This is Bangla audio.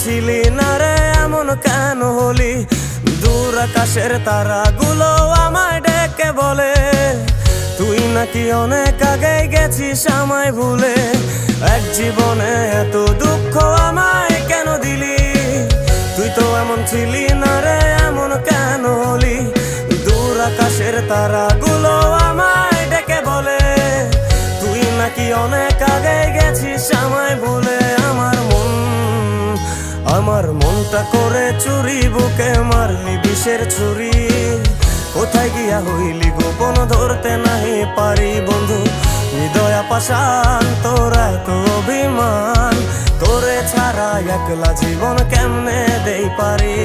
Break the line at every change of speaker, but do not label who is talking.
ছিলি না রে এমন কেন হলি? দূর আকাশের তারাগুলো আমায় ডেকে বলে তুই নাকি অনেক আগে গেছিস আমায় ভুলে। এক জীবনে এত দুঃখ আমায় কেন দিলি? তুই তো এমন ছিলি না রে এমন কেন হলি? দূর আকাশের তারাগুলো আমায় ডেকে বলে তুই নাকি অনেক আগে গেছিস আমায় ভুলে। আমার মনটা করে চুরি, বুকে মারলি বিষের ছুরি। কোথায় গিয়া হইলি গোপন ধরতে নাহি পারি বন্ধু। হৃদয় পাষাণ তোর এত অভিমান, তোরে ছাড়া একলা জীবন কেমনে দেই পারি।